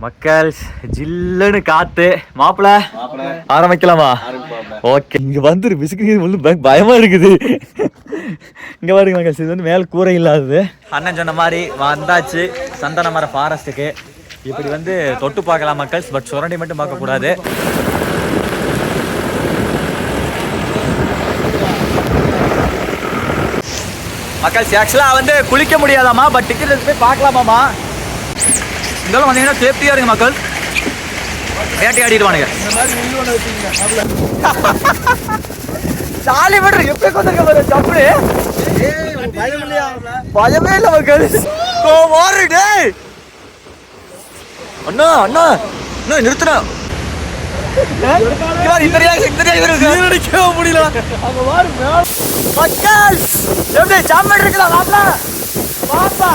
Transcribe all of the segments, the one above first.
மக்கள் ஜில்லுன்னு காத்து மாப்பிள ஆரம்பிக்கலாமா? ஓகே. இங்க வந்துரு பிஸ்கட் பயமா இருக்குது. இங்க பாருங்க மக்கள், இது வந்து மேல கூரை இல்லாதது. அண்ணன் சொன்ன மாதிரி வந்தாச்சு சந்தன மர ஃபாரஸ்ட்டுக்கு. இப்படி வந்து தொட்டு பார்க்கலாம் மக்கள், பட் சுரண்டி மட்டும் பார்க்க கூடாது. மக்கள் ஆக்சுவலாக வந்து குளிக்க முடியாதாமா, பட் டிக்கெட் எடுத்து போய் பார்க்கலாமாமா. இதெல்லாம் வந்தீங்கன்னா சேஃப்டியாக இருங்க மக்கள், வேட்டையாடிடுவானுங்க. சாலி மட்டும் எப்படி கொண்டிருக்க பாரு சப்படி, பயமே இல்லை மக்கள். அண்ணா அண்ணா இன்னும் நிறுத்தினா முடியல மக்கள். எப்படி சாப்பாடு இருக்கலாம் வாப்பா வாப்பா.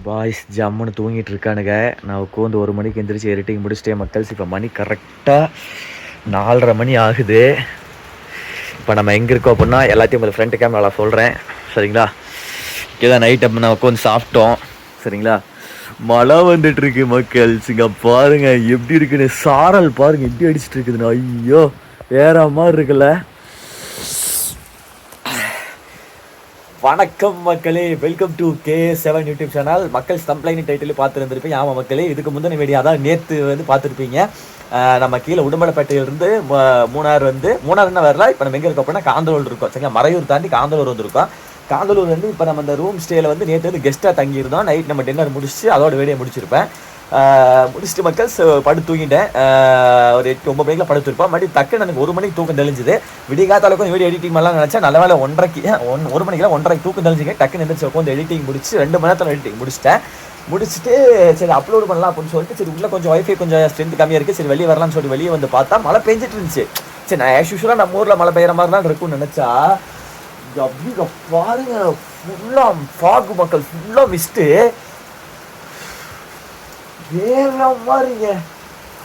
பாய்ஸ் ஜம்முன்னு தூங்கிட்டு இருக்கானுங்க. நான் உட்காந்து 1 மணிக்கு எந்திரிச்சு எடிட்டிங் முடிச்சிட்டேன் மக்கள்ஸ். இப்போ மணி கரெக்டாக 4:30 மணி ஆகுது. இப்போ நம்ம எங்கே இருக்கோம் அப்படின்னா எல்லாத்தையும் உங்களுக்கு ஃப்ரண்ட் கேமரா சொல்கிறேன் சரிங்களா. இதான் நைட் அப்போ நான் உட்காந்து சாப்பிட்டோம் சரிங்களா. மழை வந்துட்டு இருக்கு மக்கள்ஸ். இங்கே பாருங்க எப்படி இருக்குன்னு, சாரல் பாருங்க எப்படி அடிச்சுட்டு இருக்குதுன்னு. ஐயோ வேற மாதிரி இருக்குல்ல. வணக்கம் மக்களே, welcome to K7 YouTube channel. மக்கள் கம்ப்ளைண்ட் டைட்டில் பார்த்துருந்துருப்பீங்க. ஆமாம் மக்களே, இதுக்கு முந்தின வீடியோ அதான் நேற்று வந்து பார்த்துருப்பீங்க. நம்ம கீழே உடுமலைப்பேட்டையிலிருந்து மூணாறு என்ன வரல. இப்போ நம்ம எங்கே இருக்கோம் அப்படின்னா காந்தலூர் இருக்கோம் சரிங்களா. மறையூர் தாண்டி காந்தலூர் வந்துருக்கோம். காந்தலூர் வந்து இப்போ நம்ம அந்த ரூம் ஸ்டேயில் வந்து நேற்று வந்து கெஸ்ட்டாக தங்கியிருந்தோம். நைட் நம்ம டின்னர் முடிச்சுட்டு அதோட வீடியோ முடிச்சிருப்பேன். முடிச்சுட்டு மக்கள் படுத்து தூங்கிட்டேன். ஒரு 8-9 மணிக்கு படுத்துருப்போம். மறுபடியும் டக்குன்னு எனக்கு 1 மணிக்கு தூக்கம் தெளிஞ்சுது. விடிகாத்தால கொஞ்சம் வீடியோ எடிட்டிங் பண்ணலாம் நினச்சா நல்ல வேலை 1 மணிக்கெல்லாம் 1:30 தூக்கம் தெளிஞ்சுங்க. டக்குன்னு எந்திரிச்சு உட்காந்து எடிட்டிங் முடிச்சு 2 மணி நேரத்தில் எடிட்டிங் முடிச்சுட்டு சரி அப்லோட் பண்ணலாம் அப்படின்னு சொல்லிட்டு சரி உள்ள கொஞ்சம் வைஃபை கொஞ்சம் ஸ்ட்ரென்த் கம்மியாக இருக்குது, சரி வெளியே வரலாம்னு சொல்லிட்டு வெளியே வந்து பார்த்தா மழை பெஞ்சிட்டு இருந்துச்சு. சரி நான் யூஸ்வலாக நம்ம ஊரில் மழை பெய்கிற மாதிரி தான் இருக்கும்னு நினச்சா அப்படி பாருங்க ஃபுல்லாக ஃபாகு மக்கள், ஃபுல்லாக மிஸ்ட்டு வேற மாதிரிங்க,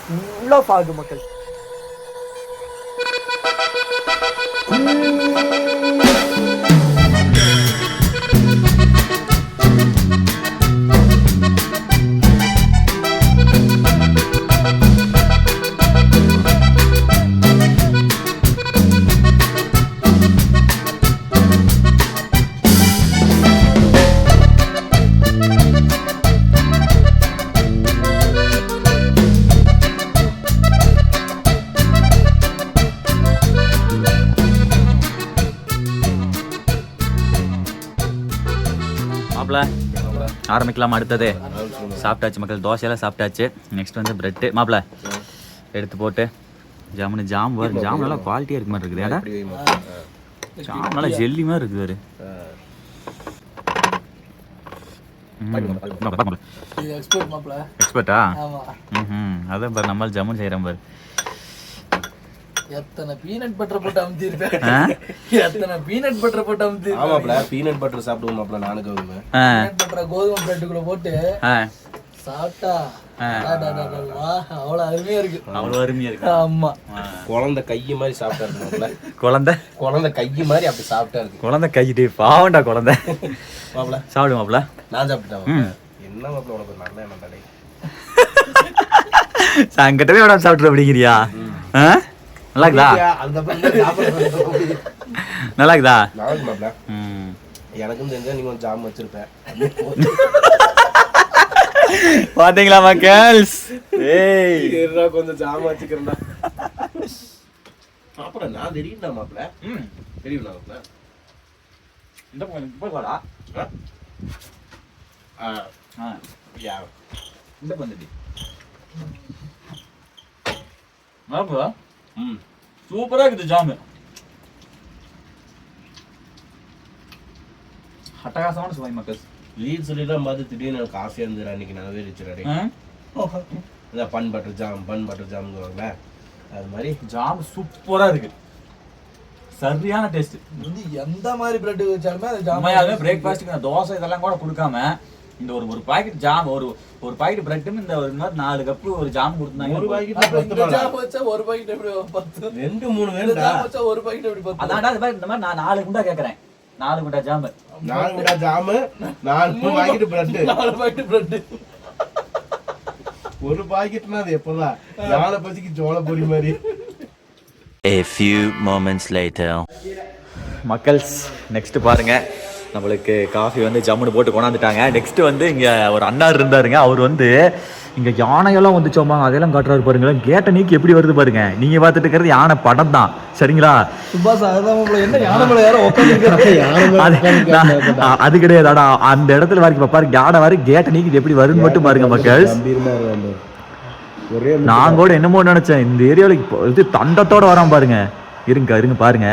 ஃபுல்லாக ஃபாகு மக்கள். ஆரம்பிக்கலாமா? அடுத்தது சாப்பிட்டாச்சு மக்கள், தோசையெல்லாம் சாப்பிட்டாச்சு. நெக்ஸ்ட் வந்து பிரெட்டு மாப்பிள்ள எடுத்து போட்டு ஜாமுன்னு ஜாம் வரும். ஜாம் நல்லா குவாலிட்டியாக இருக்க மாதிரி இருக்குது. ஏடா ஜாம் நல்லா ஜெல்லி மாதிரி இருக்குது வேறு. எக்ஸ்பர்ட்டா? அதான் பாரு நம்மளால ஜாமுன் செய்கிறேன் பாரு. எத்தனை பீனட் பட்டர் போட்டு அமுத்திருப்பேன். எத்தனை பீனட் பட்டர் போட்டு அமுத்திருப்பேன். ஆமாப்ல பீனட் பட்டர் சாப்பிடுவோம் மாப்ள. நானும் கோதுமை பீனட் பட்டர் கோதுமை பிரெட்டுக்குள்ள போட்டு சாப்பிட்டா அவ்வளவு அருமையா இருக்கு. அவ்வளவு அருமையா இருக்கு. ஆமா குழந்தை கையை மாதிரி சாப்பிட்டாரு மாப்ள. குழந்தை கையை மாதிரி அப்படி சாப்பிட்டா இருக்கு. குழந்தை கையிட்டே பாவண்டா குழந்தை. மாப்ள சாப்பிடு மாப்ள. நான் சாப்பிட்டேன். என்ன மாப்ள உனக்கு நல்ல என்ன தடை சங்கட்டவே உடம்பு சாப்பிட்டு அப்படிங்கிறியா? நல்லா இருக்குதா? நல்லா இருக்குதா? எனக்கும் தெரிஞ்சா நீங்க ஜாம் வச்சிருப்பேன். பாத்தீங்களா மக்கள்ஸ்? ஏய் ஏறா கொஞ்சம் ஜாம் வச்சிக்கிறேன்டா. அப்புறம் நான் தெரியும்டா மாப்ள. தெரியும்டா மாப்ள. இந்த போய் வாடா. யா இந்த பந்தடி மாப்ள. சூப்பரா இருக்குது ஜாமு. அட்டகாசமான சுவை மக்கள். லீட் சொல்லிதான் பார்த்து திடீர்னு எனக்கு ஆசையா இருந்தது. அன்னைக்கு நான் வேறிச்சுடாடி இந்த பன் பட்டர் ஜாம்ங்குவாங்களே அது மாதிரி ஜாம் சூப்பரா இருக்கு. சரியான டேஸ்ட். எந்த மாதிரி பிரெட் வச்சாலுமே அது ஜாமையாவே பிரேக்ஃபாஸ்ட்டுக்கு தோசை இதெல்லாம் கூட கொடுக்காம இந்த ஒரு பாக்கெட் ஜாம் ஒரு பாக்கெட் பிரெட்டும் இந்த ஒரு மாதிரி 4 கப்பு ஒரு ஜாம் கொடுத்தாங்க. ஒரு பாக்கெட் இந்த ஜாம் வச்சா ஒரு பாக்கெட் எப்படி 10? 2-3 இந்த வேணும்டா. ஜாம் வச்சா ஒரு பாக்கெட் எப்படி 10? அதான்டா இந்த மாதிரி நான் 4 குண்டா கேக்குறேன். 4 குண்டா ஜாம். 4 குண்டா jam, 4 packet bread. 4 packet bread. ஒரு பாக்கெட்னா அது எப்பதான் யானை பசிக்கு ஜோள பொரி மாதிரி. A few moments later. மக்கள்ஸ் நெக்ஸ்ட் பாருங்க, நம்மளுக்கு காஃபி வந்து ஜம்முன்னு போட்டு கொண்டாந்துட்டாங்க. நெக்ஸ்ட் வந்து இங்க ஒரு அண்ணார் இருந்தாருங்க. அவர் வந்து இங்க யானையெல்லாம் வந்து சோமாங்க, அதெல்லாம் காட்டுறாரு பாருங்களேன். கேட்ட நீக்கி எப்படி வருது பாருங்க. நீங்க பார்த்துட்டு இருக்கிறது யானை படம் தான், சரிங்களா? சுபாஷ் அதுதான் என்ன யானை மேல யாரோ உட்கார்ந்து அது கிடையாது. ஆனா அந்த இடத்துல வரைக்கும் பாருங்க, யானை வரை கேட்ட நீக்கி எப்படி வருதுன்னு மட்டும் பாருங்க மக்கள். நான் கூட என்னமோ நினைச்சேன், இந்த ஏரியாவில் இது தண்டத்தோட வரான் பாருங்க. இருங்க பாருங்க,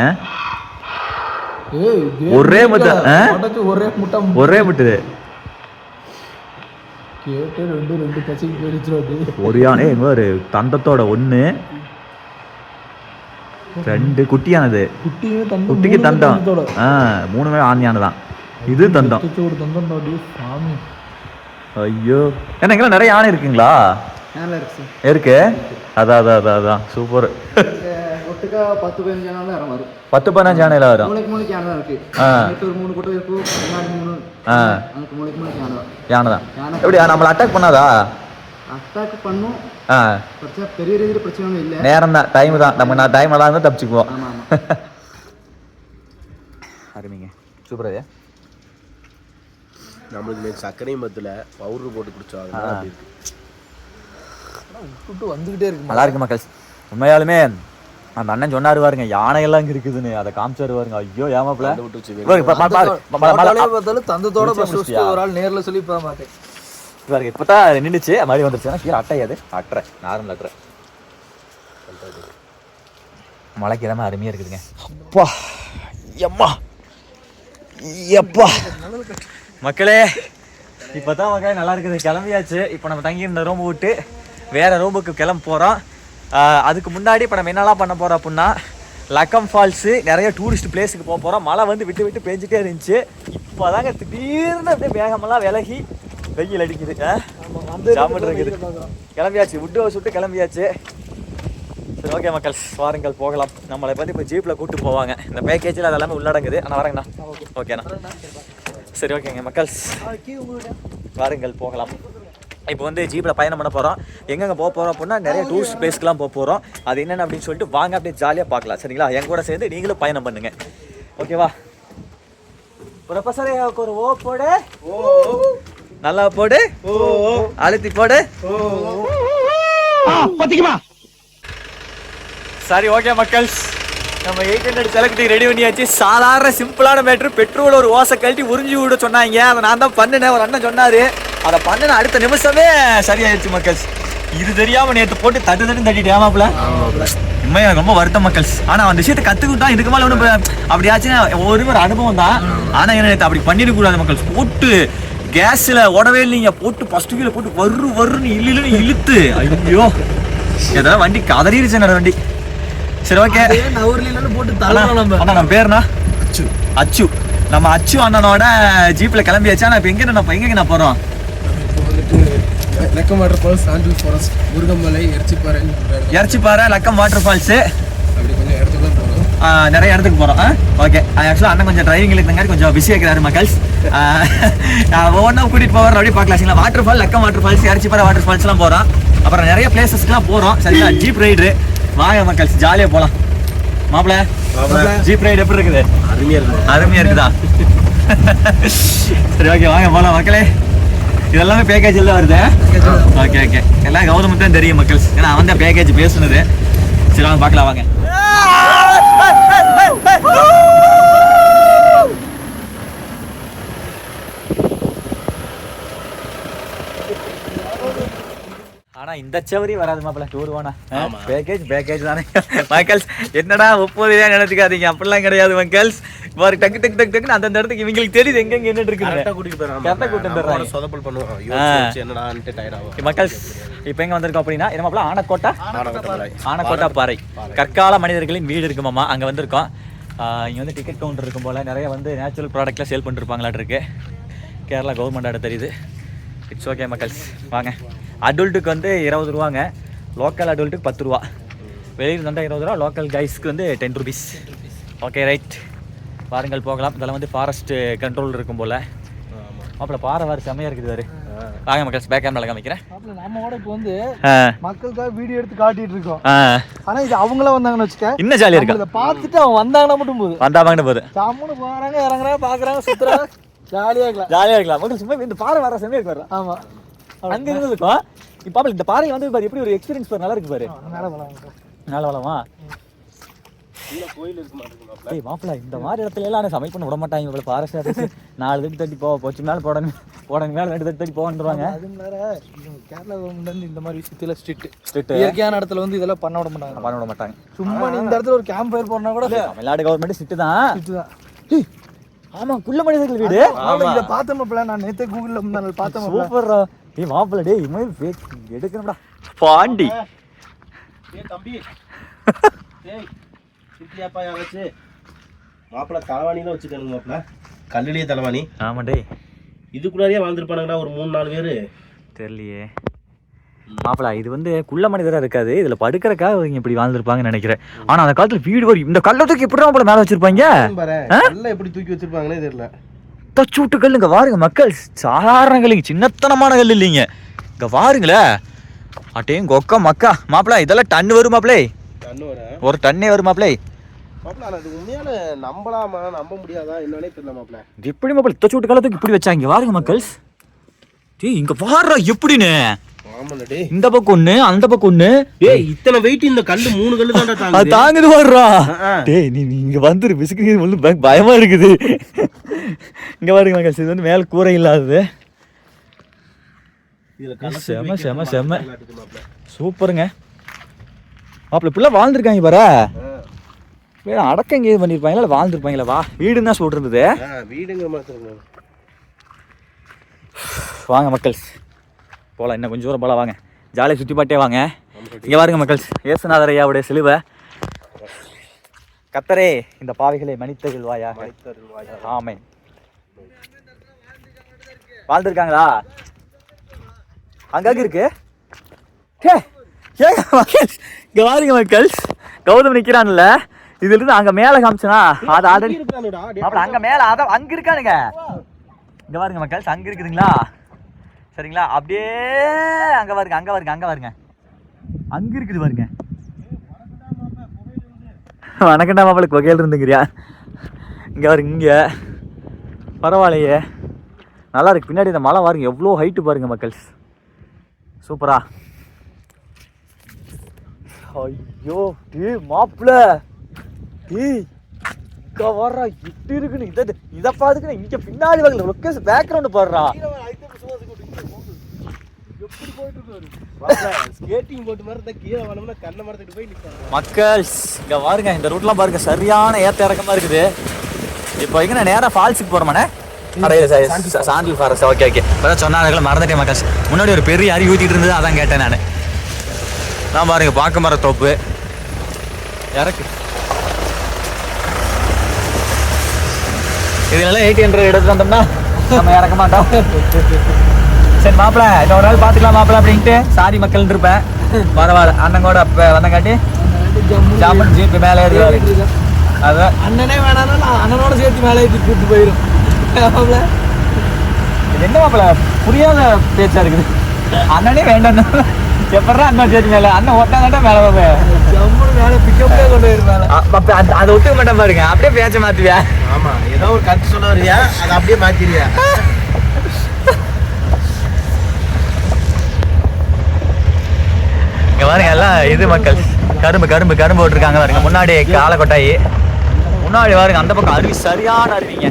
ஒரே முட்டை, ஒரே முட்டு கேட்டு ரெண்டு கட்சிக்கு போயிடுச்சு. ஒரு யானை ஒரு தண்டத்தோட 1 2 குட்டியானது, குட்டிக்கு தண்டம் 3 ஆண் யானை தான். இது தண்டம். ஐயோ, ஏன்னா இங்கெல்லாம் நிறைய யானை இருக்குங்களா? இருக்கு. அதான் சூப்பர். 10-15 யானையில வரும். யானை தான். எப்படி நம்மள அட்டாக் பண்ணாதா? நேரம் தான், டைம் தான். நம்ம டைம் எல்லாம் இருந்தா தப்பிச்சுக்குவோம். அருமைங்க, சூப்பரா. நம்மளுக்கு சர்க்கரையும் பத்துல பவுடர் போட்டு குடிச்சாங்க. வந்துகிட்டே இருக்கு. நல்லா இருக்கு மக்கள். உண்மையாலுமே அந்த அண்ணன் சொன்னாரு பாருங்க, யானையெல்லாம் இங்க இருக்குதுன்னு. அதை காமிச்சாரு பாருங்க. ஐயோ ஏமாப்ல தந்தத்தோட ஒரு ஆள் நேர்ல சொல்லி மாட்டேன் பாருங்க. இப்பதான் நின்றுச்சு, மறுபடியும் வந்துருச்சு. கீழே அட்டையாது, அட்டை நார்மல் அட்டை. மழைக்கு எல்லாமே அருமையா இருக்குதுங்க. அப்பா எம்மா எப்பா மக்களே, இப்பதான் மக்களே நல்லா இருக்குது. கிளம்பியாச்சு. இப்போ நம்ம தங்கி இருந்த ரூம் விட்டு வேற ரூமுக்கு கிளம்ப போறோம். அதுக்கு முன்னாடி இப்போ நம்ம என்னெல்லாம் பண்ண போறோம் அப்படின்னா, லக்கம் ஃபால்ஸு, நிறைய டூரிஸ்ட் பிளேஸுக்கு போக போகிறோம். மழை வந்து விட்டு பெஞ்சிட்டே இருந்துச்சு. இப்போதாங்க திடீர்னு அப்படியே வேகமெல்லாம் விலகி வெயில் அடிக்குது, ஜாமன் இருக்குது. கிளம்பியாச்சு, விட்டு சுட்டு கிளம்பியாச்சு. சரி ஓகே மக்கள், வாருங்கள் போகலாம். நம்மளை பற்றி இப்போ ஜீப்பில் கூப்பிட்டு போவாங்க. இந்த பேக்கேஜில் அதெல்லாமே உள்ளடங்குது. ஆனால் வரேங்கண்ணா. ஓகேண்ணா, சரி ஓகேங்க மக்கள், வாருங்கள் போகலாம். இப்போ வந்து ஜீப்பில் பயணம் பண்ண போகிறோம். எங்கெங்கே போக போகிறோம் அப்படின்னா, நிறைய டூரிஸ்ட் பிளேஸ்க்குலாம் போக போகிறோம். அது என்னென்ன அப்படின்னு சொல்லிட்டு வாங்க அப்படியே ஜாலியாக பார்க்கலாம், சரிங்களா? என் கூட சேர்ந்து நீங்களும் பயணம் பண்ணுங்க, ஓகேவா? ப்ரொஃபஸரே ஒரு ஓ போடு, நல்லா போடு, அழுத்தி போடு. சரி ஓகே மக்கள், நம்ம 800 செலக்ட்டுக்கு ரெடி பண்ணியாச்சு. சாதாரண சிம்பிளான மேட்ரு. பெட்ரோல் ஒரு ஓசை கழட்டி உறிஞ்சி விட சொன்னாங்க. அதை நான் தான் பண்ணினேன். ஒரு அண்ணன் சொன்னார், அதை பண்ணின அடுத்த நிமிஷமே சரியாயிடுச்சு மக்கள்ஸ். இது தெரியாம நேற்று போட்டு தட்டிட்டு ஏமாப்புல. உண்மையா ரொம்ப வருத்தம் மக்கள்ஸ். ஆனால் அந்த விஷயத்தை கற்றுக்கிட்டோம். இதுக்கு மேலே ஒன்றும் அப்படியாச்சுன்னா ஒரு அனுபவம் தான். ஆனால் என்ன நேற்று அப்படி பண்ணிடக்கூடாது மக்கள்ஸ். போட்டு கேஸில் ஓடவே இல்லைங்க. போட்டு ஃபஸ்ட்டு கீழே போட்டு வருன்னு இல்லுன்னு இழுத்து, ஐயோ ஏதாவது வண்டி கதறிடுச்சு என்னோட வண்டி. சரி ஓகே, நம்ம பேருனா அச்சு. நம்ம அச்சு அண்ணனோட ஜீப்ல கிளம்பியாச்சா. நான் இப்போ எங்க நான் போறோம்? Lakkam water falls, sandal forest, Murugamalai, Erchipparai, Lakkam water falls, அப்படி கொஞ்சம் இடத்துக்கு தான் போகிறோம். நிறைய இடத்துக்கு போகிறோம். ஓகே, ஆக்சுவலாக அண்ணன் கொஞ்சம் டிரைவிங் இருக்கிறங்காட்டி கொஞ்சம் பிஸியாக இருக்கிறாரு மக்கள்ஸ். ஒவ்வொன்றா கூட்டிகிட்டு போகிறோம், அப்படியே பார்க்கலாம் சரிங்களா? Water fall, Lakkam water falls, Erchipparai water ஃபால்ஸ்லாம் போகிறோம். அப்புறம் நிறைய பிளேசஸ்க்குலாம் போகிறோம், சரிங்களா? ஜீப் ரைடு வாங்க மக்கள்ஸ், ஜாலியாக போகலாம். மாப்பிள்ள ஜீப் ரைடு எப்படி இருக்குது? அருமையாக இருக்குதா? சரி ஓகே, வாங்க போகலாம் மக்களே. இதெல்லாமே பேக்கேஜில் தான் வருது. ஓகே எல்லாம் கௌதமுக்கு தான் தெரியும் மக்கள்ஸ், ஏன்னா அவன் தான் பேக்கேஜ் பேசுனது. சரி வாங்க பார்க்கலாம் வாங்க. ஆனா இந்த சவரி வராது மாப்பிள்ள, டூர் வேணா. பேக்கேஜ் தானே மக்கள்ஸ். என்னடா 30 நினைச்சுக்காதீங்க, அப்படிலாம் கிடையாது மக்கள்ஸ். ஒரு டக்கு அந்த இடத்துக்கு இவங்களுக்கு தெரியுது எங்க என்ன இருக்கு. மக்கள்ஸ் இப்ப எங்க வந்திருக்கோம் அப்படின்னா, என்ன ஆனக்கோட்டா பாறை, கற்கால மனிதர்களின் வீடு இருக்குமாமா, அங்க வந்திருக்கோம். இங்க வந்து டிக்கெட் கவுண்டர் இருக்கும் போல, நிறைய வந்து நேச்சுரல் ப்ராடக்ட்லாம் சேல் பண்ணிருப்பாங்களாட்டு இருக்கு. கேரளா கவர்மெண்டோட தெரியுது. இட்ஸ் ஓகே மக்கள்ஸ், வாங்க. அடல்ட்டுக்கு வந்து 20 ரூபாங்க, லோக்கல் அடல்ட்டுக்கு 10 ரூபா. வெளியில் வந்தால் 20 ரூபா, லோக்கல் கைஸ்க்கு வந்து 10 ருபீஸ். ஓகே ரைட், பாருங்கள் போகலாம். இதெல்லாம் வந்து ஃபாரஸ்ட் கண்ட்ரோல் இருக்கும் போல். அப்புறம் பாறை வாரி செம்மையாக இருக்குது வேறு. வாங்க மக்கள்ஸ், பேக் கேமரா காமிக்கிறேன். நம்மோட இப்போ வந்து மக்களுக்காக வீடியோ எடுத்து காட்டிட்டு இருக்கோம். ஆனா இது அவங்கள வந்தாங்கன்னு வச்சுக்க இன்னும் ஜாலியாக இருக்கு. இதை பார்த்துட்டு அவங்க வந்தாங்கன்னா மட்டும் போதும், வந்தாங்கன்னு போகுது. சாமுன்னு போறாங்க, இறங்குறாங்க, பாக்குறாங்க, சுத்துறாங்க, ஜாலியா இருக்கலாம். ஜாலியாக இருக்கலாம் மக்கள். சும்மா இந்த பாறை வர செம்மையாக இருக்கு. ஆமா, அங்க இருந்து இருக்கும். இப்போ இந்த பாறை வந்து பாரு எப்படி ஒரு எக்ஸ்பீரியன்ஸ் பாரு, நல்லா இருக்கு பாரு. மேல போலாம், நல்லா வளமா கோயில் இருக்கு மாட்டேங்குது. ஏய் மாப்பிள்ள, இந்த மாதிரி இடத்துல எல்லாம் சமையல் பண்ண விட மாட்டாங்க. இவ்வளோ ஃபாரஸ்ட் அடிச்சு 4 தட்டி தட்டி போச்சு, மேலே போடணும் மேலே 2 தட்டி தட்டி போகன்றாங்க. அது வேற கேரளா கவர்மெண்ட் இந்த மாதிரி விஷயத்துல ஸ்ட்ரிக்ட். இயற்கையான இடத்துல வந்து இதெல்லாம் பண்ண விட மாட்டாங்க. சும்மா நீ இந்த இடத்துல ஒரு கேம்ப் ஃபயர் போறனா கூட தமிழ்நாடு கவர்மெண்ட் ஸ்ட்ரிக்ட் தான். ஆமா, குள்ள மனிதர்கள் வீடு. இதை பார்த்தோம்ல, நான் நேத்தே கூகுள்ல முன்னாள் பார்த்தோம். சூப்பர். ஏய் மாப்பிள்ள, டேய் இனிமேல் ஃபேக் எடுக்கணும்டா. பாண்டி ஏய் தம்பி, ஏய் சித்தியாப்பா யாராச்சு மாப்பிள்ள தலைவாணிலாம் வச்சுக்கணுங்க. மாப்பிள்ள கல்லுலயே தலைவாணி. ஆமா டேய், இதுக்குள்ளாரியே வாழ்ந்துருப்பானுங்கடா ஒரு 3-4 பேரு. தெரியலையே மாப்பிள்ள. இது வந்து குள்ள மனிதராக இருக்காது, இதுல படுக்கிறக்காக இவங்க இப்படி வாழ்ந்துருப்பாங்கன்னு நினைக்கிறேன். ஆனா அந்த காலத்துல வீடு வரும், இந்த கல்லத்துக்கு எப்படி மாப்பிள்ள மேலே வச்சிருப்பாங்க? கல்ல எப்படி தூக்கி வச்சிருப்பாங்கன்னே தெரியல. தச்சூட்டு கல் இங்க வாருங்க மக்கள், சாதாரண கல்லுங்க, சின்னத்தனமான கல் இல்லைங்க. இங்க வாருங்களேன், அட்டையும் கொக்க மக்கா. மாப்பிள்ள இதெல்லாம் டன் வரும் மாப்பிள்ளை, ஒரு டன்னே வரும் மாப்பிள்ளை. மாப்பிள்ள அது உண்மையால நம்பலாமா நம்ப முடியாதா என்னன்னே தெரியல மாப்பிள்ள. எப்படி மாப்பிள்ள தச்சூட்டு காலத்துக்கு இப்படி வச்சாங்க? வாருங்க மக்கள், டேய் இங்க வாடுறா எப்படின்னு. இந்த பக்கம் ஒண்ணு, அந்த பக்கம் ஒண்ணு. ஏய் இத்தனை வெயிட் இந்த கல்லு 3 கல்லு தான்டா தாங்குது. அது தாங்குது வாடுறா. டேய் நீ இங்க வந்துரு, பிஸ்கட் ஒண்ணு பயமா இருக்குது. இங்க பாருங்க மக்கள், இது வந்து மேல கூரை இல்லாதது. செம செம செம சூப்பருங்க மாப்பிள்ள. இப்படிலாம் வாழ்ந்துருக்காங்க பாரு. அடக்கம் இங்கே இது பண்ணிருப்பாங்களா, இல்லை வாழ்ந்துருப்பாங்களா? வா, வீடுன்னு தான் சொல்லிருந்தது. வீடுங்க மாத்திரம். வாங்க மக்கள்ஸ் போகலாம், இன்னும் கொஞ்சம் தூரம் போகலாம். வாங்க, ஜாலியாக சுற்றி பாட்டே வாங்க. இங்கே பாருங்க மக்கள்ஸ், இயேசுநாதர் ஐயாவுடைய சிலுவை. கத்தரே இந்த பாவிகளை மன்னித்தருள் வாயா. ஆமென். வாழ்ந்துருக்காங்களா? அங்கங்க இருக்கு. இங்க பாருங்க மக்கள்ஸ், கௌதம் நிக்கிறான்ல, இதுல இருந்து அங்க மேல காமிச்சனா அது ஆல்ரெடி அங்க மேல அதான் அங்க இருக்கானுங்க. இங்க பாருங்க மக்கள்ஸ், அங்க இருக்குதுங்களா? சரிங்களா? அப்படியே அங்க பாருங்க, அங்க பாருங்க, அங்க பாருங்க, அங்க இருக்குது பாருங்க. வணக்கண்டா மாப்பிள்ள, கொகையில் இருந்துங்கிறியா? இங்க பாருங்க, இங்க பரவாயில்லையே, நல்லா இருக்கு. பின்னாடி இந்த மலை பாருங்க, எவ்வளோ ஹைட்டு பாருங்க மக்கள்ஸ், சூப்பரா. ஐயோ டீ மாப்பிள்ள, டீ இங்க வர்றா இப்படி இருக்குன்னு இதை பாத்துக்கணும். இங்க பின்னாடி வாங்கல லொக்கேஷன் பேக்ரவுண்ட் பாடுறா. எப்படி போயிட்டு ஸ்கேட்டிங் போட்டு மாதிரி கீழே வரணும்னா கண்ணை மரத்துட்டு போய் நிற்பாங்க மக்கள்ஸ். இங்க பாருங்க, இந்த ரூட்லாம் பாருங்க, சரியான ஏத்த இறக்கமா இருக்குது. இப்போ இங்க நான் நேரா ஃபால்ஸுக்கு போறோமானே. சாண்டில் ஃபாரஸ்ட். ஓகே ஓகே, இப்பதான் சொன்னாங்க, மறந்துட்டேன் மக்கள்ஸ். முன்னாடி ஒரு பெரிய அருவி ஊத்திட்டு இருந்தது, அதான் கேட்டேன் நான் பாருங்க, பாக்கு மர தோப்பு இறக்கு. இதெல்லாம் 800 எடுத்து வந்தோம்னா நம்ம இறக்க மாட்டோம். சரி மாப்பிள்ள, இன்னொரு நாள் பார்த்துக்கலாம் மாப்பிள்ள அப்படின்ட்டு சாரி மக்கள் இருப்பேன். பரவாயில்ல, அண்ணன் கூட அப்போ வந்தங்காட்டி ஜாமன் ஜீப்பு மேலே ஏறி அதான் அண்ணனே வேணாலும் நான் அண்ணனோட சேர்த்து மேலே ஏற்றி கூப்பிட்டு போயிடும். இது என்ன மாப்பிள்ள புரியாத பேச்சா இருக்குது. அண்ணனே வேண்டாம், எப்படா அண்ணன் சேர்த்து மேலே, அண்ணன் ஓட்டாங்கட்டா மேலே ஜம்முன்னு மேலே பிக்கப்லேயே கொண்டு போயிருப்பாங்க. அப்போ அதை ஒத்துக்க மாட்டேன் பாருங்க, அப்படியே பேச்ச மாற்றுவியா? ஆமா, ஏதோ ஒரு கருத்து சொல்ல வரியா, அதை அப்படியே மாற்றிடுவியா? இங்க பாருங்க, எல்லாம் இது மக்கள் கரும்பு கரும்பு கரும்பு போட்டுருக்காங்க பாருங்க. முன்னாடி காலை கொட்டாயி, முன்னாடி பாருங்க அந்த பக்கம் அருவி, சரியான அருவிங்க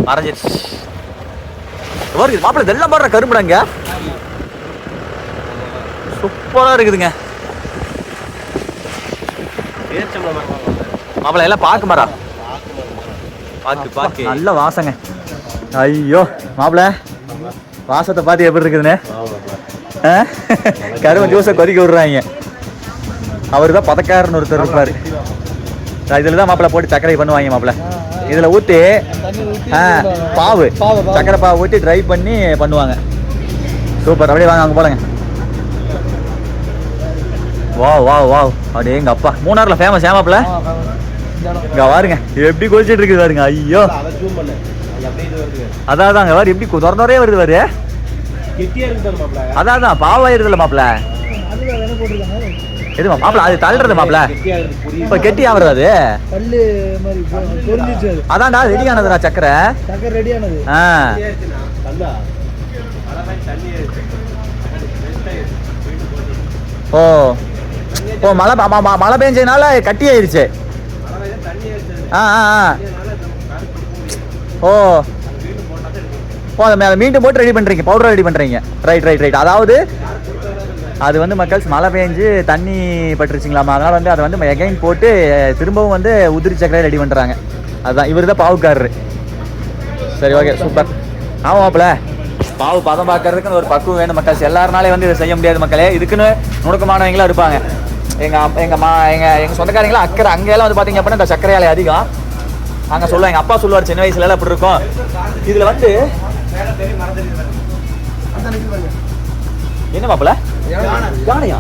மறைஞ்சிருச்சு பாருங்க. மாப்பிள்ள இதெல்லாம் பாடுற கரும்புடாங்க, சூப்பரா இருக்குதுங்க மாப்பிள்ள. எல்லாம் பாக்கு மரா, பாக்கு பாக்கு, நல்ல வாசங்க. ஐயோ மாப்பிள்ள, வாசத்தை பார்த்து எப்படி இருக்குதுன்னு. கரும்பு ஜூஸை கொதிக்க விடுறாங்க. அவரு தான் பதக்காரன்னு ஒருத்தர் இருப்பாரு, இதுல தான் மாப்பிள்ள போட்டு சர்க்கரை பண்ணுவாங்க மாப்பிள்ள. இதுல ஊத்தி தண்ணி ஊற்றி பாவு பாவு. சக்கரை பாவு ஊற்றி ட்ரை பண்ணி பண்ணுவாங்க. சூப்பர். அப்படியே வாங்க அங்கே போலங்க. வா அப்படியே எங்க அப்பா மூணாறுல ஃபேமஸ் ஏமாப்ல. இங்க பாருங்க எப்படி கொதிச்சிட்டு இருக்குது பாருங்க. ஐயோ அதான் அங்க பாரு எப்படி திறந்தோரே வருது பாரு. அதான் பாவாயிருதுல மாப்பிள. எது மாப்பிள அது தள்ளுறது மாப்பிள. இப்ப கெட்டி ஆகுறது அது கல்லு மாதிரி பொரிஞ்சிச்சு. அதான்டா ரெடி ஆனதுடா சக்கரை. சக்கரை ரெடி ஆனது. ஓ ஓ மழை பெஞ்சதுனால கட்டி ஆயிருச்சு. ஓ ஓ அதை மீண்டும் போட்டு ரெடி பண்ணுறீங்க, பவுடர் ரெடி பண்ணுறீங்க. ரைட். அதாவது அது வந்து மக்கள் மழை பெஞ்சு தண்ணி பட்டுருச்சுங்களாமா, அதனால் வந்து அதை வந்து எகைன் போட்டு திரும்பவும் வந்து உதிரி சக்கரை ரெடி பண்ணுறாங்க. அதுதான் இவர் தான் பாவுக்காரரு. சரி ஓகே சூப்பர். ஆமாப்ல பாவு பதம் பார்க்கறதுக்குன்னு ஒரு பக்குவம் வேணும் மக்கள். எல்லாருனாலே வந்து இதை செய்ய முடியாது மக்களே. இதுக்குன்னு நுணுக்கமானவங்களாம் இருப்பாங்க. எங்கள் சொந்தக்காரங்களாம் அக்கறை அங்கெல்லாம் வந்து பார்த்தீங்க அப்படின்னா இந்த சர்க்கரை ஆலை அதிகம். அங்கே சொல்லுவாங்க, எங்கள் அப்பா சொல்லுவார் சின்ன வயசுல அப்படி இருக்கும். இதில் வந்து என்ன மாப்பிள யானையா?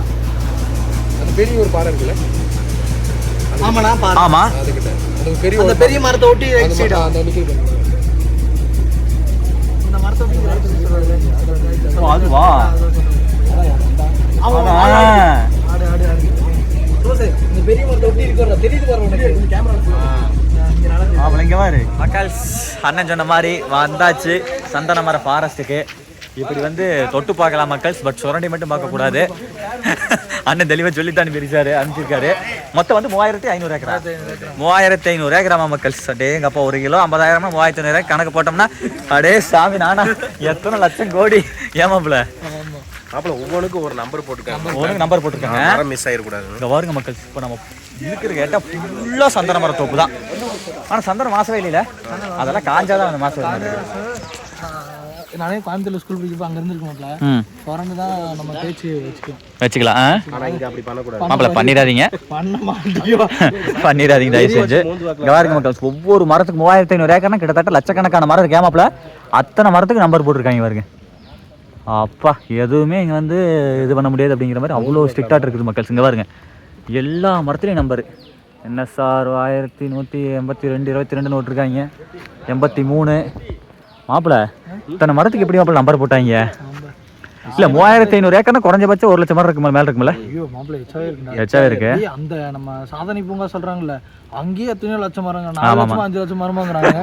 அந்த பெரிய ஒரு பாறை இருக்குல்ல. ஆமா அந்த பெரிய மரத்தை ஒட்டி இந்த மரத்தை அதுவா இந்த பெரிய மரத்தை ஒட்டி இருக்கிற தெரியுது பாரு. மக்கள் அண்ணன் சொன்ன மாதிரி வந்தாச்சு சந்தன மர ஃபாரஸ்ட்டுக்கு. இப்படி வந்து தொட்டு பார்க்கலாம் மக்கள்ஸ், பட் சுரண்டி மட்டும் பார்க்கக்கூடாது. அண்ணன் தெளிவாக சொல்லித்தான் பிரிச்சாரு அனுப்பிச்சிருக்காரு. மொத்தம் வந்து 3500 ஏக்கரா. 3500 ஏக்கராமா மக்கள்ஸ். அடே எங்கள் அப்பா 1 கிலோ 50,000 3500 கணக்கு போட்டோம்னா அடே சாமி நானா எத்தனை லட்சம் கோடி ஏமாப்புல. ஒவ்வொன்றுக்கும் ஒரு நம்பர் போட்டுருக்காங்க. ஒவ்வொரு நம்பர் போட்டுருக்காங்க, மிஸ் ஆகிடக்கூடாது. இங்கே பாருங்க மக்கள்ஸ். இப்போ நம்ம இருக்கிற கேட்டால் ஃபுல்லாக சந்தன மர தோப்பு தான். ஆனால் சந்தனம் மாசவே இல்லைல்ல, அதெல்லாம் காஞ்சாதான் அந்த மாசம். நானே கோயம்புத்தூர்ல ஸ்கூல் படிக்கிறப்ப அங்க இருந்துருக்கோம்ல, தொடர்ந்து தான் நம்ம பேச்சு வச்சுக்கலாம். அப்படி பண்ணக்கூடாது மாப்பிள்ள, பண்ணிடாதீங்க பண்ணிடாதீங்க தயவு செஞ்சு. இங்க பாருங்க மக்கள், ஒவ்வொரு மரத்துக்கு 3500 ஏக்கர்னா கிட்டத்தட்ட லட்சக்கணக்கான மரம் இருக்கு. ஏமாப்ல அத்தனை மரத்துக்கு நம்பர் போட்டிருக்காங்க பாருங்க. அப்பா எதுவுமே இங்கே வந்து இது பண்ண முடியாது அப்படிங்கிற மாதிரி அவ்வளோ ஸ்ட்ரிக்டாக இருக்குது மக்கள். இங்கே பாருங்க எல்லா மரத்துலையும் நம்பரு. என்எஸ்ஆர் 1182 22 ஓட்டிருக்காங்க. 83 மாப்பிள்ள இத்தனை மரத்துக்கு எப்படி மாப்பிள்ள நம்பர் போட்டாங்க? இல்ல 3500 ஏக்கர்னா குறைஞ்சபட்சம் 1 லட்சம் மரம் இருக்கு மேல இருக்கும்ல? ஐயோ மாப்பிள்ள எச்சாவே இருக்கு. அந்த நம்ம சாதனை பூங்கா சொல்றாங்கல்ல, அங்கேயே எத்தனை லட்சம் மரங்க, 4 லட்சம் 5 லட்சம் மரமாங்கறாங்க.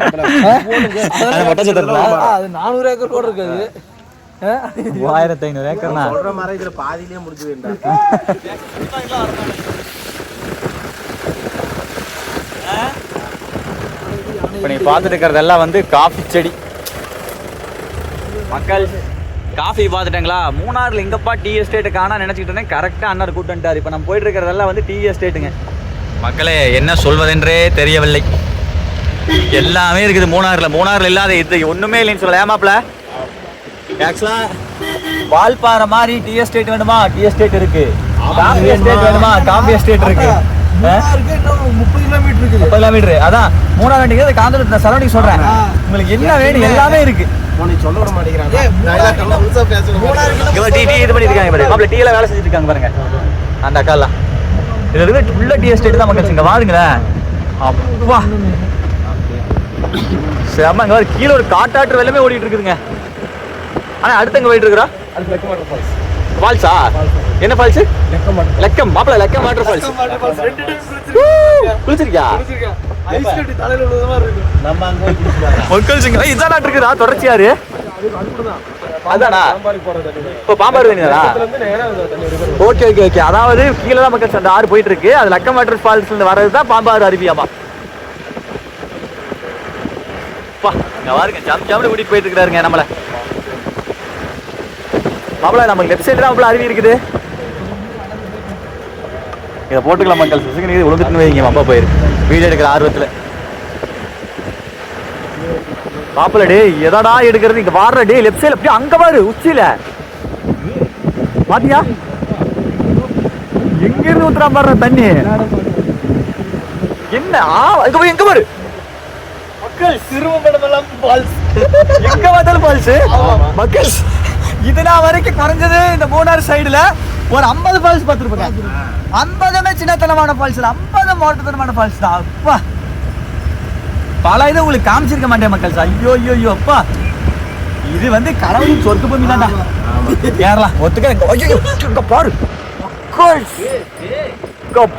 அது 400 ஏக்கர் கூட இருக்காது. 3500 ஏக்கர்னா சொல்ற மரம் இதுல பாதியிலே முடிஞ்சு வேண்டா. இப்போ நீ பார்த்துட்டு இருக்கிறதெல்லாம் வந்து காஃபி செடி மக்கள். காஃபி பார்த்துட்டேங்களா? மூணாறுல எங்கப்பா டீ எஸ்டேட்டு காணா நினச்சிக்கிட்டு இருந்தேன். கரெக்டாக அண்ணர் கூப்பிட்டுட்டார். இப்போ நம்ம போயிட்டு இருக்கிறதெல்லாம் வந்து டீ எஸ்டேட்டுங்க மக்களே. என்ன சொல்வதென்றே தெரியவில்லை. எல்லாமே இருக்குது மூணாறுல. மூணாறுல இல்லாத இது ஒன்றுமே இல்லைன்னு சொல்லல. ஏமாப்ல ஆக்சுவலாக வால்பாறை மாதிரி டீ எஸ்டேட் வேணுமா? டீ எஸ்டேட் இருக்கு. காஃபி எஸ்டேட் வேணுமா? காஃபி எஸ்டேட் இருக்கு. 30 கிலோமீட்டர். அதான் மூணாறு வேண்டியது காந்தூர் சரௌண்டிங் சொல்றேன். உங்களுக்கு என்ன வேணும் எல்லாமே இருக்கு. சொல்ல விட மாட்டேங்கிறாங்க. இது பண்ணிருக்காங்க பாருங்க. மாப்பிள்ள டீ எல்லாம் வேலை செஞ்சுட்டு இருக்காங்க பாருங்க அந்த அக்காலாம். இதுல இருக்கு ஃபுல்லா டீ எஸ்டேட் தான் மக்கள். இங்க வாருங்களேன். அப்பா செம்ம. இங்க கீழே ஒரு காட்டாற்று வெள்ளமே ஓடிட்டு இருக்குதுங்க. ஆனா அடுத்து எங்க போயிட்டு இருக்கிறா? ஃபால்ஸா? என்ன ஃபால்ஸ்? லெக்கம். மாப்பிள்ள லெக்கம் வாட்டர் ஃபால்ஸ். குளிச்சிருக்கியா? இதான் இருக்குதா தொடர்ச்சியாரு? அதானா இப்போ பாம்பாறு தண்ணியா? Okay okay okay. அதாவது கீழே தான் மக்கள் அந்த ஆறு போயிட்டு இருக்கு. அது லக்கம் வாட்டர் ஃபால்ஸ் வர்றது தான் பாம்பாறு அருவியாமா. பாருங்க ஜம் ஜம்னு கூட்டிட்டு போயிட்டு இருக்கிறாருங்க நம்மள. மாப்பிள்ள நமக்கு லெஃப்ட் சைடு தான் அருவி இருக்குது. இதை போட்டுக்கலாம் மக்கள். சுசுக்கு விழுந்துட்டுன்னு வைங்க. அப்பா போயிரு வீடியோ எடுக்கிற ஆர்வத்தில். மாப்பிள்ள டே எதடா எடுக்கிறது? இங்க வாடுற டே லெஃப்ட் சைடுல அப்படியே அங்க பாரு உச்சியில பாத்தியா? எங்க இருந்து ஊத்துறா பாரு தண்ணி. என்ன எங்க போய் எங்க பாரு. மக்கள் திருவம்பலம் ஃபால்ஸ் எங்க வந்தாலும் ஃபால்ஸ் மக்கள் இது நான் வரைக்கும் குறைஞ்சது இந்த மூணார் சைடுல ஒரு 50 ஃபால்ஸ் பார்த்துருப்பேன். 50மே சின்னத்தனமான ஃபால்ஸ், 50 மோட்டத்தனமான ஃபால்ஸ் தான். அப்பா பல இது உங்களுக்கு காமிச்சிருக்க மாட்டேன் மக்கள். ஐயோ ஐயோ ஐயோ அப்பா, இது வந்து கடவுளின் சொர்க்க பூமி தான்டா கேரளா. ஒத்துக்க பாரு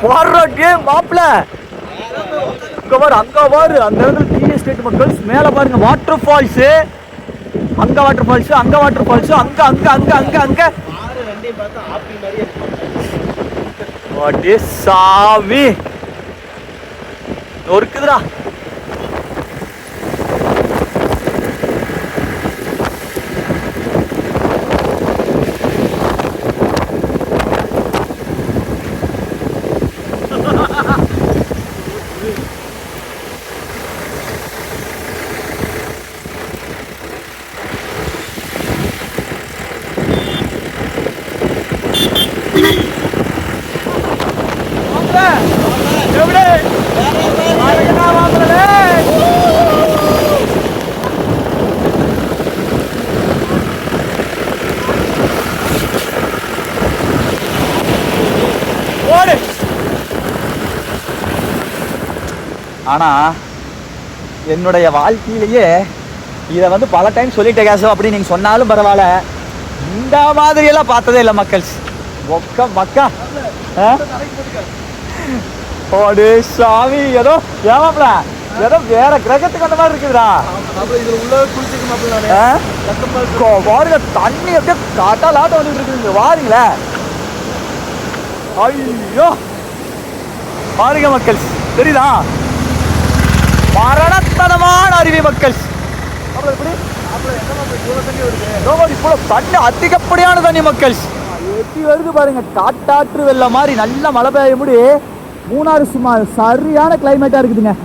பாரு மாப்பிள, அங்க பாரு அந்த இடத்துல டீ எஸ்டேட் மக்கள். மேல பாருங்க வாட்டர் ஃபால்ஸ், அங்க வாட்டர் ஃபால்ஸ், அங்க வாட்டர் ஃபால்ஸ், அங்க அங்க அங்க அங்க அங்க வாட்டே சாமி இருக்குதுடா. ஆனா என்னுடைய வாழ்க்கையிலேயே இதை வந்து பல டைம் சொல்லிட்டேன் கேசவ் அப்படி நீங்க சொன்னாலும் பரவாயில்ல, இந்த மாதிரி எல்லாம் பார்த்ததே இல்லை மக்கள். ஒக்க மக்கா ஓடு சாமி, ஏதோ ஏமாப்ல ஏதோ வேற கிரகத்துக்கு அந்த மாதிரி இருக்குதுடா. பாருங்க தண்ணி அப்படியே காட்டாலாட்டம் வந்துட்டு இருக்குது வாருங்களே. ஐயோ பாருங்க மக்கள், தெரியுதா மரணத்தனமான அருவி மக்கள். தண்ணி அதிகப்படியான தண்ணி மக்கள் எப்படி வருது பாருங்க. காட்டாற்று வெள்ளம் மாதிரி நல்ல மழை பெய்ய முடி. மூணாறு சும்மா சரியான கிளைமேட்டா இருக்குதுங்க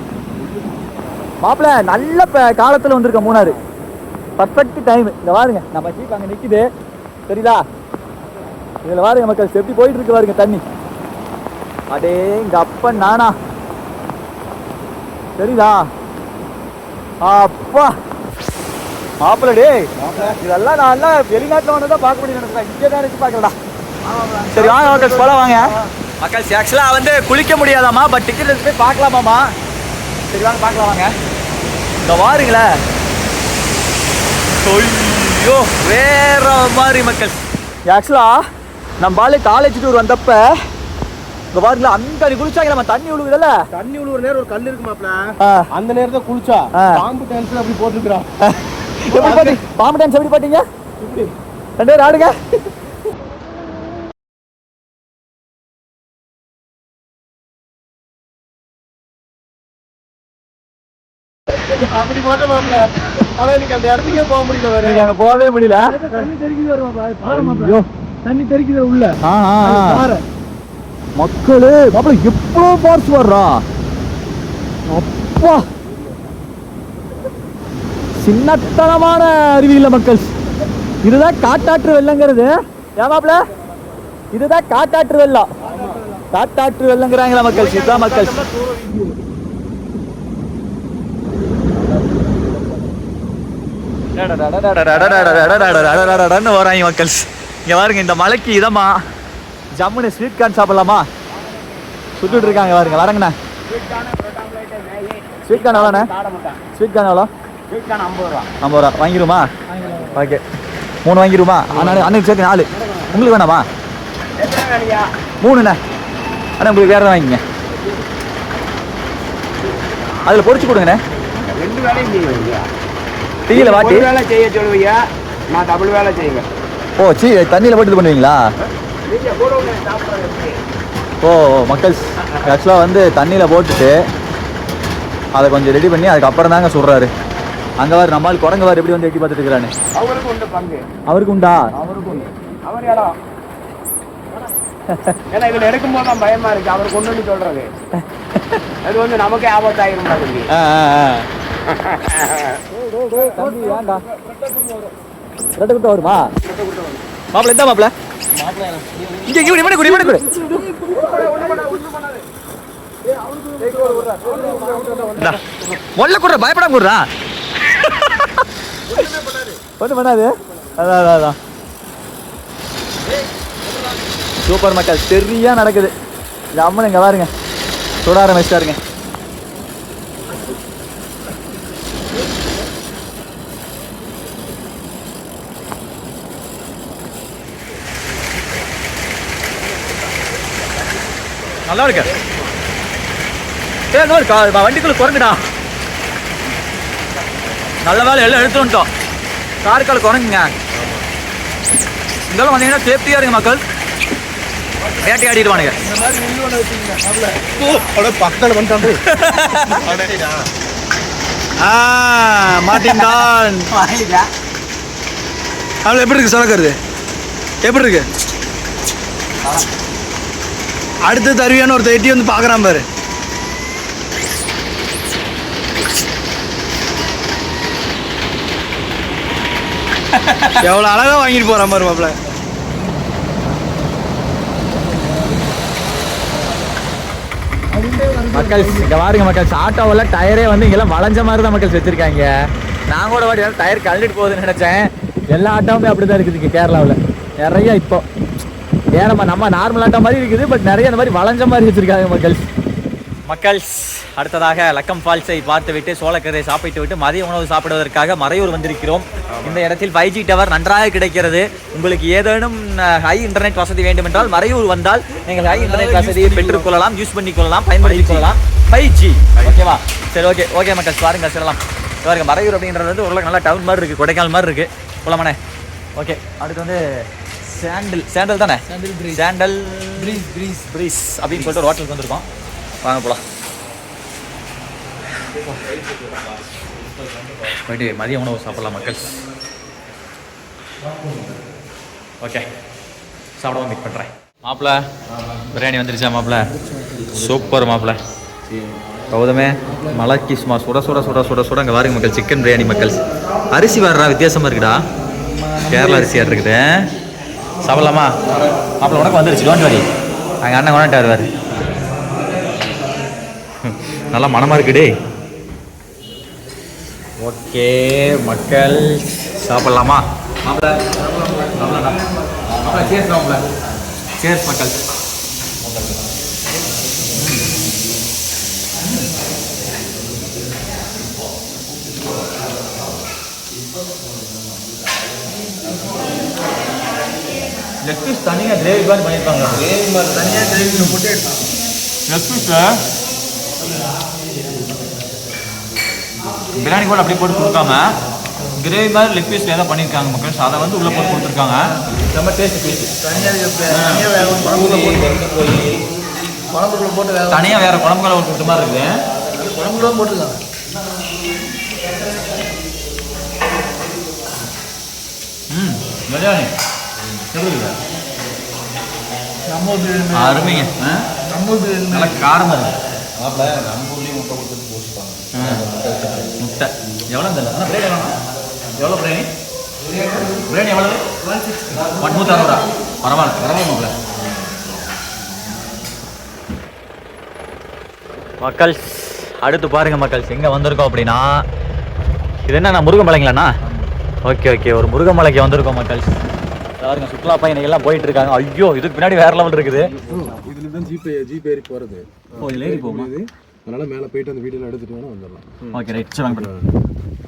மாப்பிள்ள. நல்ல காலத்துல வந்திருக்க மூணாறு, பர்ஃபெக்ட் டைம். இந்த பாருங்க நம்ம ஜீப் அங்க நிக்குது தெரியுதா, இதுல பாருங்க மக்கள் எப்படி போயிட்டு இருக்கு பாருங்க தண்ணி. அடே இங்க அப்ப நானா தெரியுதா அப்பா மாப்பிள்ள. டே இதெல்லாம் நான் எல்லாம் வெளிநாட்டுல வந்ததான் பார்க்க முடியும் நினைக்கிறேன், இங்கே தான் இருக்கு பார்க்கலடா. சரி வாங்க மக்கள் போல வாங்க மக்கள். ஆக்சுவலா வந்து குளிக்க முடியாதாமா, பட் டிக்கெட் எடுத்து போய் பார்க்கலாமாமா. சரி வாங்க பார்க்கலாம் வாங்க. இந்த வாருங்களேன் ஐயோ வேற மாதிரி மக்கள். ஆக்சுவலா நம்ம பாலே காலேஜ் டூர் வந்தப்ப இங்க பாருங்களா, அங்க நீ குளிச்சாங்க நம்ம தண்ணி விழுகுதுல்ல, தண்ணி விழுவுற நேரம் ஒரு கல் இருக்கு மாப்ள, அந்த நேரத்தை குளிச்சா பாம்பு டான்ஸ் அப்படி போட்டுருக்கான். எப்படி பாத்தீங்க பாம்பு டான்ஸ் எப்படி பாத்தீங்க? ரெண்டு பேரும் ஆடுங்க. அப்படி போட்ட மாப்ள, ஆனா எனக்கு அந்த இடத்துக்கே போக முடியல. வேற அங்க போகவே முடியல. தண்ணி தெறிக்குது வருமா, தண்ணி தெறிக்குது உள்ள மக்களே. மாப்பிள்ள எவ்வளவு பார்ஸ் வர்றா அப்பா. சின்னத்தனமான அருவி இல்ல மக்கள், இதுதான் காட்டாற்று வெள்ளங்கிறது. ஏமாப்ல இதுதான் காட்டாற்று வெள்ளம், காட்டாற்று வெள்ளங்கிறாங்களா மக்கள். இதுதான் மக்கள். வராங்க மக்கள். இங்க பாருங்க இந்த மலைக்கு இதமா ஜம்முன்னு ஸ்வீட் கார்ன் சாப்பிடலாமா சுட்டுட்டு இருக்காங்க பாருங்க. வரங்கண்ணா ஸ்வீட் கார்ன் எவ்வளோண்ணே? ஸ்வீட் கார்ன் எவ்வளோ? 50 ரூபா வாங்கிடுமா? ஓகே 3 வாங்கிடுமா? அண்ணனுக்கு சேர்த்து 4. உங்களுக்கு வேணாமா? 3ண்ணே. அண்ணா உங்களுக்கு வேறு வாங்கிங்க, அதில் பொரிச்சு கொடுங்கண்ணே. 2 வேலையும் செய்வீங்க, டீயில் வாட்டி வேலை செய்ய சொல்லுவீங்க, நான் டபுள் வேலை செய்வேன். ஓ தண்ணியில் போட்டு இது பண்ணுவீங்களா? ஓ மக்கள் ஆக்சுவலாக வந்து தண்ணியில் போட்டுட்டு அதை கொஞ்சம் ரெடி பண்ணி அதுக்கப்புறம் தாங்க சொல்கிறாரு. அங்கே வாரு நம்மளால் குரங்கு வார் எப்படி வந்து எட்டி பார்த்துட்டு இருக்கிறான்னு. அவருக்கு உண்டு பங்கு. அவருக்கு உண்டா? அவருக்கு உண்டு. அவர் இடம் ஏன்னா இதில் எடுக்கும்போது தான் பயமா இருக்கு, அவருக்கு ஒன்றுன்னு சொல்றது. அது வந்து நமக்கே ஆபத்தாயிரும். வேண்டா ரெண்டு குட்டை வருமா மாப்பிள்ள? எந்த மாப்பிள்ள? இங்கே இவனு குடி இவனு குடி ஒல்ல குடுற பயப்படாம குடுறா ஒன்றும் பண்ணாது அதான் அதான் சூப்பர் மக்கள் சரியா நடக்குது இந்த அம்மன் இங்கே பாருங்க சுட ஆரம்பிச்சிட்டாருங்க நல்லா இருக்கு வண்டிக்குள்ள குரங்குடா நல்ல வேலை எல்லாம் எடுத்து வந்துட்டோம் காரைக்கால் குரங்குங்க இங்கெல்லாம் வந்தீங்கன்னா சேஃப்டியா இருங்க மக்கள் வேட்டையாடிடுவானுங்க பக்கத்தில் வந்துட்டான் மாட்டின்டான் அவள் எப்படி இருக்கு சலக்கிறது எப்படி இருக்கு அடுத்து தருவியான்னு ஒருத்தர் எட்டி வந்து பார்க்குறான் பாரு எவ்வளோ அழகாக வாங்கிட்டு போகிறான் பாரு மாப்பிள்ள மக்கள் இங்க பாருங்க மக்கள் ஆட்டோவில் டயரே வந்து இங்கெல்லாம் வளைஞ்ச மாதிரி தான் மக்கள் வச்சிருக்காங்க நான் கூட வாட்டி டயர் கழட்டிட்டு போகுதுன்னு நினைச்சேன் எல்லா ஆட்டோவுமே அப்படிதான் இருக்குது கேரளாவில் நிறைய இப்போ ஏன் நம்ம நார்மல் ஆட்டோ மாதிரி இருக்குது பட் நிறைய இந்த மாதிரி வளைஞ்ச மாதிரி வச்சிருக்காங்க மக்கள் அடுத்ததாக லக்கம் ஃபால்ஸை பார்த்து விட்டு சோளக்கரை சாப்பிட்டு விட்டு மதிய உணவு சாப்பிடுவதற்காக மறையூர் வந்திருக்கிறோம் இந்த இடத்தில் 5G டவர் நன்றாக கிடைக்கிறது உங்களுக்கு ஏதேனும் ஹை இன்டர்நெட் வசதி வேண்டும் என்றால் மறையூர் வந்தால் நீங்கள் ஹை இன்டர்நெட் வசதியை பெற்றுக்கொள்ளலாம் யூஸ் பண்ணிக்கொள்ளலாம் பயன்படுத்திக் கொள்ளலாம் 5G ஓகேவா சரி ஓகே மக்கள் பாருங்க செல்லலாம் பாருங்க மறையூர் அப்படின்றது வந்து ஓரளவுக்கு நல்லா டவுன் மாதிரி இருக்குது கொடைக்கானல் மாதிரி இருக்குது போலாமாண்ணே ஓகே அடுத்து வந்து சாண்டல் தானே சாண்டல் ப்ரீஸ் அப்படின்னு சொல்லிட்டு ஒரு ஹோட்டலுக்கு வந்திருக்கோம் வாங்க போகலாம் போயிட்டு மதிய உணவு சாப்பிடலாம் மக்கள் ஓகே சாப்பிட மீட் பண்ணுறேன் மாப்பிள்ள பிரியாணி வந்துருச்சா மாப்பிள்ள சூப்பர் மாப்பிள்ள கௌதமே மலைக்கு சும்மா சுட அங்கே வாருங்க மக்கள் சிக்கன் பிரியாணி மக்கள் அரிசி வர்றா வித்தியாசமாக இருக்குடா கேரளா அரிசியாக இருக்குது சாப்பிடலாமா மாப்பிள்ள உனக்கு வந்துருச்சு டோன்ட் வரி அங்கே அண்ணன் கொண்டாட்டு வருவார் நல்லா மனமாக இருக்குடே ஓகே மக்கள் சாப்பிடலாமா சேர்ஸ் மக்கள் லெக் பீஸ் தனியாக கிரேவி மாதிரி பண்ணியிருப்பாங்க கிரேவி மாதிரி தனியாக கிரேவி போட்டு லெக் பீஸில் பிரியாணி கூட அப்படியே போட்டு கொடுக்காம கிரேவி மாதிரி லெக் பீஸில் ஏதோ பண்ணியிருக்காங்க மக்கள் அதை வந்து உள்ளே போட்டு கொடுத்துருக்காங்க ரொம்ப டேஸ்ட் பீஸ் தனியாக வேறு குழம்புகளை கொடுத்த மாதிரி இருக்குது குழம்புலாம் போட்டுருக்காங்க பிரியாணி அருமைங்க நல்லா காரமாக இருக்கு முட்டை எவ்வளோ தெரியல ஆனால் பிரியாணி எவ்வளோ பிரியாணி எவ்வளோ 160 பரவாயில்ல மக்கள் அடுத்து பாருங்க மக்கள் எங்கே வந்திருக்கோம் அப்படின்னா இது என்ன முருகமலைங்களாண்ணா ஓகே ஒரு முருகமலைக்கு வந்திருக்கோம் மக்கள் பாருங்க சுற்றுலா பயணிகள் எல்லாம் போயிட்டு இருக்காங்க ஐயோ இதுக்கு பின்னாடி வேற லெவல் இருக்குது இதுல தான் ஜிபே ஏறி போறது இதுல ஏறி போகுமா அதனால மேல போயிட்டு அந்த வீடியோல எடுத்துட்டு வேணா வந்துடலாம் ஓகே ரைட் சரி வாங்க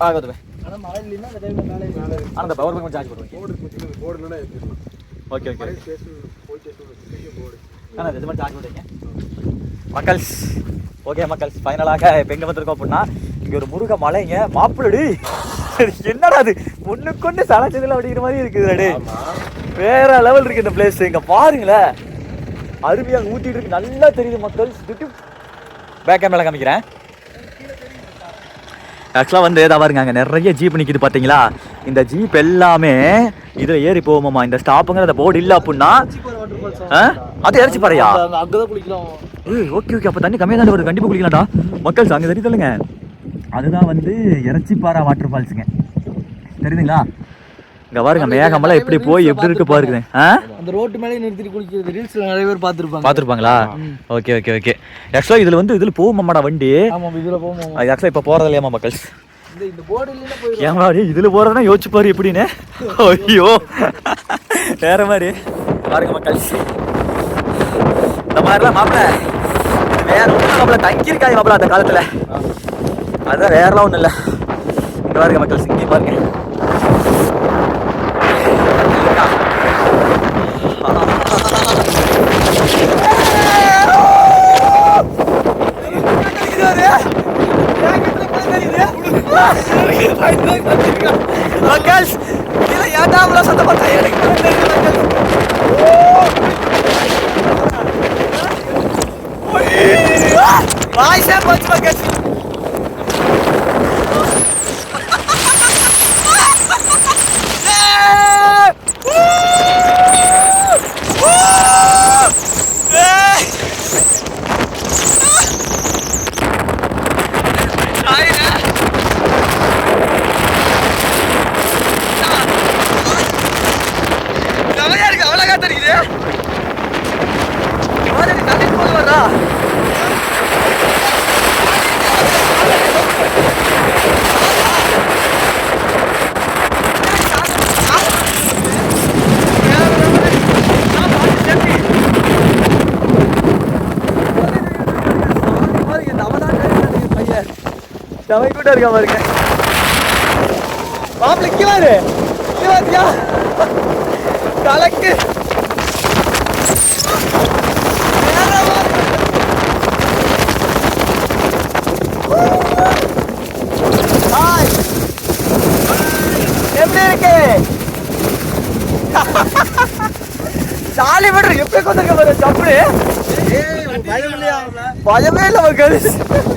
ஆகுது ஆனா மழை இல்லைன்னா அந்த டைம்ல மேலே அந்த பவர் பேங்க் சார்ஜ் போடுறேன் போர்டுலனா ஏத்திடலாம் ஓகே ஸ்டேஷன் போய் ஸ்டேஷன் போர்டு ஆனா இது மாதிரி சார்ஜ் போடுறீங்க மக்கள்ஸ் ஓகே மக்கள்ஸ் ஃபைனலாக இப்போ எங்கே வந்திருக்கோம் அப்படின்னா இங்கே ஒரு முருக மலைங்க மாப்பிள்ளடி என்னடா அது ஒன்றுக்கொண்டு சலச்சதில் அப்படிங்கிற மாதிரி இருக்குதுடே வேற லெவல் இருக்கு இந்த பிளேஸ் இங்கே பாருங்களேன் அருமையாக ஊற்றிட்டு இருக்கு நல்லா தெரியுது மக்கள் சுற்றி பேக் கேமரா காமிக்கிறேன் ஆக்சுவலாக வந்து ஏதாவது பாருங்க அங்கே நிறைய ஜீப் நிற்கிது பார்த்தீங்களா இந்த ஜீப் எல்லாமே இதில் ஏறி போவோமாம்மா இந்த ஸ்டாப்புங்கிற அந்த போர்டு இல்லை அப்படின்னா அது இறச்சி பாறையா அங்கதான் குளிக்கலாம் ஓகே அப்போ தண்ணி கம்மியாக தான் வருது கண்டிப்பாக குளிக்கலாம்டா மக்கள் அங்கே தெரியும் சொல்லுங்க அதுதான் வந்து இறச்சிப்பாறை வாட்டர் ஃபால்ஸுங்க தெரியுதுங்களா இங்கே பாருங்க மேகமெல்லாம் எப்படி போய் எப்படி இருக்கு பாருங்க அந்த ரோட்டு மேலே நிறுத்திட்டு குளிக்கிறது ரீல்ஸ்ல நிறைய பேர் பார்த்துருப்பாங்க. பார்த்துருப்பாங்களா? Okay okay okay. ஆக்சுவலாக இதில் போகுமாடா வண்டி. ஆமாம், இதில் போவோம். ஆக்சுவலாக இப்போ போகிறது இல்லையாமா மக்கள்? இந்த போர்டு இல்லைன்னா போய் ஏமா இதில் போகிறதுனா யோசிச்சு பாரு எப்படின்னு. ஐயோ வேற மாதிரி பாருங்க மக்கள். இந்த மாதிரிலாம் மாப்பிள்ள வேற ஒன்றும் மாப்பிள்ள தங்கியிருக்காது மாப்பிள்ள அந்த காலத்தில். அதுதான் வேறலாம் ஒன்றும் இல்லை. இங்கே பாருங்க மக்கள், இங்கே பாருங்க. மக்கள் இதை ஏன்டா அவ்வளோ சத்தம் பார்த்தா எனக்கு வாய்ஸே போச்சு மக்கள். கூட இருக்க பாருங்க மாப்பிள்ள. கிளாரு கிளாத்தியா கலக்கு. எப்படி இருக்கு சாலி விடுற எப்படி கொண்டிருக்க பாரு சப்புடு. பயமே இல்லை மக்கள். சூப்பர்.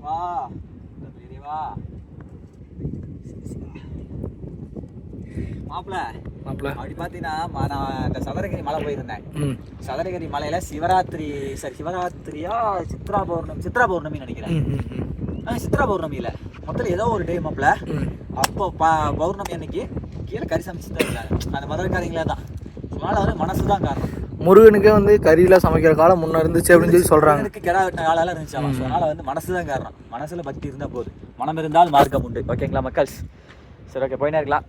வா வா மாப்பிள்ள. அப்படி பார்த்தீங்கன்னா நான் இந்த சதுரகிரி மலை போயிருந்தேன். சதுரகிரி மலையில சிவராத்திரியா சித்ரா பௌர்ணமி நினைக்கிறேன். சித்ரா பௌர்ணமி இல்ல, மொத்தம் ஏதோ ஒரு டே மாப்பிள்ள. அப்போ பௌர்ணமி அன்னைக்கு கீழே கறி சமைச்சுதான் இருக்காங்க அந்த மதுரைக்காரங்களே தான். அதனால வந்து மனசுதான் காரணம். முருகனுக்கே வந்து கறியெல்லாம் சமைக்கிற காலம் முன்ன இருந்துச்சு அப்படின்னு சொல்லி சொல்றாங்க. எனக்கு கிடா வெட்டின காலெல்லாம் இருந்துச்சு. அதனால வந்து மனசுதான் காரணம். மனசுல பக்தி இருந்தா போது, மனம் இருந்தால் மார்க்கம் உண்டு. ஓகேங்களா மக்கள்? சரி ஓகே, போயினே இருக்கலாம்.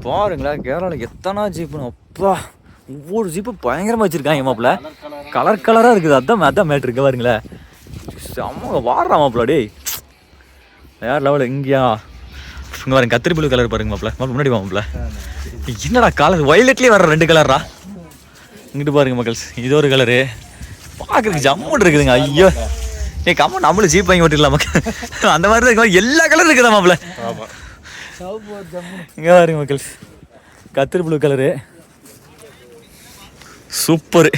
பாருங்களா கேரளாவில் எத்தனை ஜீப்புன்னு. அப்பா ஒவ்வொரு ஜீப்பு பயங்கரமாக வச்சுருக்காங்க மாப்பிள்ள. கலர் கலராக இருக்குது. அதான் மேட்ரு இருக்கு பாருங்களேன். செம்ம வாடுறா மாப்பிள்ள. டே வேற லெவலில். இங்கேயா இங்கே பாருங்க கத்திரி புளு கலர் பாருங்க மாப்பிள்ள. முன்னாடி மாப்பிள்ள என்னடா கலர் வயலட்லேயே வர 2 கலரா. இங்கிட்டு பாருங்க மக்கள்ஸ், இது ஒரு கலரு பார்க்குறதுக்கு ஜம்முன்னு இருக்குதுங்க. ஐயோ ஏ கம்ம நம்மளும் ஜீப் வாங்கி ஓட்டிடலாம் மக்கள். அந்த மாதிரி தான் இருக்கு. எல்லா கலரும் இருக்குதா மாப்பிள்ள. இங்கே பாருங்க மக்கள்ஸ், கத்திரி ப்ளூ கலரு சூப்பரு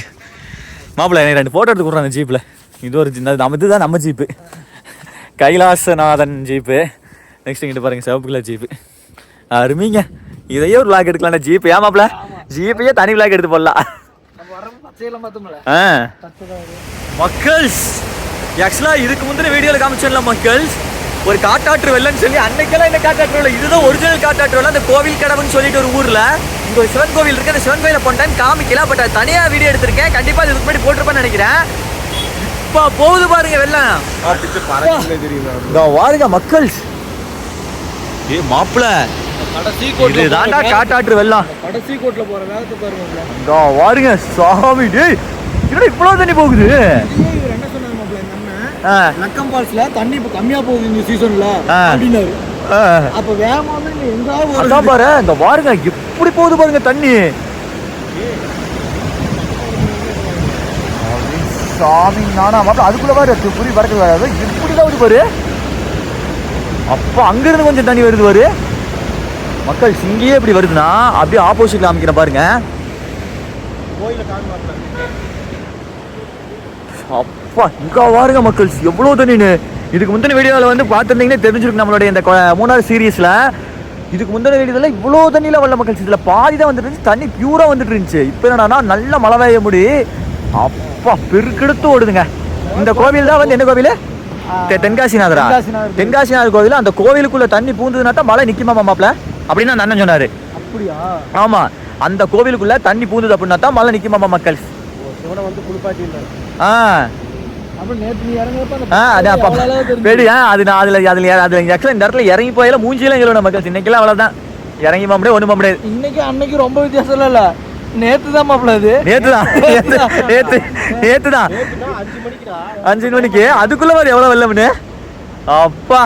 மாப்பிள்ள. எனக்கு 2 ஃபோட்டோ எடுத்து கொடுறேன் அந்த ஜீப்பில். இது ஒரு இதுதான் நம்ம ஜீப்பு, கைலாசநாதன் ஜீப்பு. நெக்ஸ்ட் இங்கிட்டு பாருங்க சிவப்பு கலர் ஜீப்பு. அருமைங்க. இதையே ஒரு விளாக் எடுக்கலாம்டா ஜீப்பு. ஏன் மாப்பிள்ள ஜீப்பையே தனி விளாக் எடுத்து போடலாம். மக்கள்ஸ் ஆக்சுவலாக இதுக்கு முந்தின வீடியோவில் காமிச்சிடலாம் மக்கள்ஸ். ஒரு காட்டாற்று வெள்ளன்னு சொல்லி அன்னைக்கெல்லாம் இந்த காட்டாற்று வெள்ளம் இதுதான் ஒரிஜினல் காட்டாற்று வெள்ளம். அந்த கோவில் கடவுன்னு சொல்லிட்டு ஒரு ஊரில் இங்கே ஒரு சிவன் கோவில் இருக்குது. அந்த சிவன் கோயிலை போன டைம் காமிக்கல, பட் அது தனியாக வீடியோ எடுத்திருக்கேன். கண்டிப்பாக இதுக்கு முன்னாடி போட்டிருப்பேன்னு நினைக்கிறேன். இப்போ போகுது பாருங்க வெள்ளம். வாருங்க மக்கள்ஸ். ஏ மாப்பிள்ள இதுதான்டா காட்டாற்று வெள்ளம். கடைசி கோட்ல போற வேகத்தை பாருங்க. இங்க வாருங்க சாமி. டேய் என்னடா இவ்வளவு தண்ணி போகுது. என்ன சொன்னாங்க மாப்ள இந்த அண்ணன், லக்கம் ஃபால்ஸ்ல தண்ணி இப்ப கம்மியா போகுது இந்த சீசன்ல அப்படினாரு. அப்ப வேகமா வந்து எங்க அதான் பாரு இந்த வாருங்க எப்படி போகுது பாருங்க தண்ணி. சாமி நானா மாப்பிள்ள அதுக்குள்ள பாரு புரி பறக்க வராது. இப்படிதான் வருது பாரு. அப்ப அங்கிருந்து கொஞ்சம் தண்ணி வருது பாரு மக்கள். இங்கேயே இப்படி வருதுன்னா அப்படியே ஆப்போசிட்ல அமைக்கிறேன் பாருங்க. அப்பா இங்க பாருங்க மக்கள்ஸ் எவ்வளவு தண்ணின்னு. இதுக்கு முந்தின வீடியோவில் வந்து பார்த்துருந்தீங்கன்னா தெரிஞ்சிருக்கு நம்மளுடைய இந்த மூணாவது சீரீஸ்ல. இதுக்கு முந்தின வீடியோல இவ்வளோ தண்ணியில வரல மக்கள்ஸ். இதுல பாதி தான் வந்துட்டு இருந்துச்சு, தண்ணி பியூரா வந்துட்டு இருந்துச்சு. இப்போ என்னன்னா நல்ல மழை பெய்ய முடி அப்பா பெருக்கெடுத்து ஓடுதுங்க. இந்த கோவில் தான் வந்து என்ன கோவில்? தென்காசிநாதரா? தென்காசிநாதர் கோவில். அந்த கோவிலுக்குள்ள தண்ணி பூந்ததுனா தான் மழை நிக்குமா மாப்ள அப்படின்னு அந்த அண்ணன் சொன்னாரு. அப்படியா? ஆமா, அந்த கோவிலுக்குள்ள தண்ணி பூந்தது அப்படின்னா தான் மழை நிக்குமாமா மக்கள். சிவனை வந்து குளிப்பாட்டி இல்லை. அப்புறம் நேற்று நீ இறங்குறப்ப இந்த இடத்துல இறங்கி போயில மூஞ்சிலாம் சொல்லணும் மக்கள். இன்னைக்கெல்லாம் அவ்வளவுதான், இறங்கி போக முடியாது, ஒண்ணும் போக முடியாது. இன்னைக்கு அன்னைக்கு ரொம்ப வித்தியாசம் இல்ல. நேத்து தான் மாப்பிள்ள, அது நேத்து தான் 5 மணிக்கு. அதுக்குள்ள மாதிரி எவ்வளவு வெள்ளம்னு அப்பா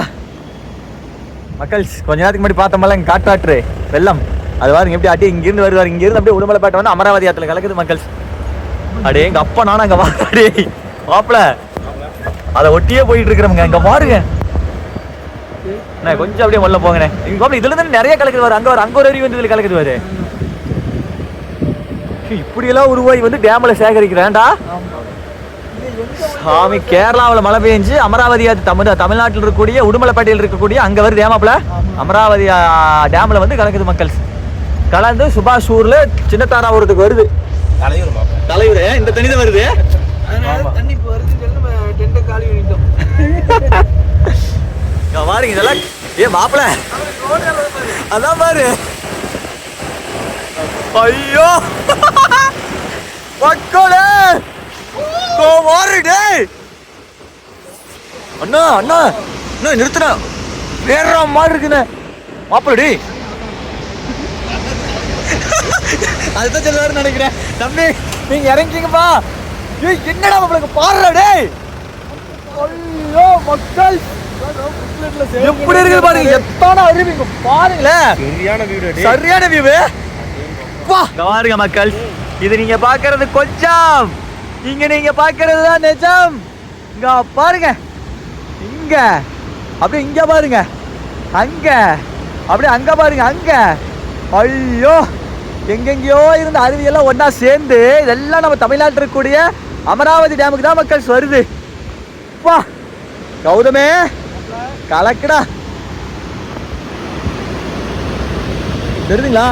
மக்கள். கொஞ்ச நேரத்துக்கு முன்னாடி பார்த்தோம்ல இங்க காட்டாற்று வெள்ளம், அது பாருங்க எப்படி ஆட்டி இங்கிருந்து வருவாரு. இங்கிருந்து அப்படியே உடுமலைப்பேட்டை வந்து அமராவதி ஆத்துல கலக்குது மக்கள். அடே எங்க அப்பா நானும் அங்க வாடே மாப்பிள அதை ஒட்டியே போயிட்டு இருக்கிறவங்க இங்க பாருங்க. கொஞ்சம் அப்படியே முதல்ல போங்கண்ணே. இங்க இதுல இருந்து நிறைய கலக்குது வரு. அங்க ஒரு அருவி வந்து இதுல கலக்குது வரு. இப்படி எல்லாம் உருவாய் வந்து டேம்ல சேகரிக்கிறேன்டா சாமி. கேரளாவில் மழை பெஞ்சு அமராவதி தமிழ்நாட்டில் இருக்கக்கூடிய உடுமலைப்பேட்டையில் இருக்கக்கூடிய அங்க வருது டேமாப்ல. அமராவதி டேம்ல வந்து கலக்குது மக்கள். கலந்து சுபாஷ் ஊர்ல சின்னத்தாராபுரத்துக்கு வருது. தலைவர் இந்த தண்ணி தான் வருது. தண்ணி வருது காலி விட்டோம். பாருங்க இதெல்லாம் ஏ மாப்பிள அதான் பாரு. ஐயோ மக்களே அண்ணா அண்ணா அண்ணா நிறுத்துனா வேற மாதிரி இருக்குண்ணே மாப்பிளடி. அதுதான் சொல்லுவாருன்னு நினைக்கிறேன். தம்பி நீங்க இறங்கிங்கப்பா. என்னடா மாப்பிள பாடுறா டேய். ஐயோ மக்கள் எப்படி இருக்குது பாருங்க. எத்தனை அருவி பாருங்களேன். சரியான வியூ பாருங்க மக்கள். இது நீங்க பாக்குறது கொஞ்சம், இங்க நீங்க பாக்குறது தான் நிஜம். இங்க பாருங்க, இங்க அப்படியே இங்க பாருங்க, அங்க அப்படியே அங்க பாருங்க, அங்க ஐயோ எங்கெங்கயோ இருந்த அருவியெல்லாம் ஒன்னா சேர்ந்து இதெல்லாம் நம்ம தமிழ்நாட்டில் இருக்கக்கூடிய அமராவதி டேமுக்கு தான் மக்கள் வருது. வா கௌதமே கலக்குடா. தெரியுதுங்களா?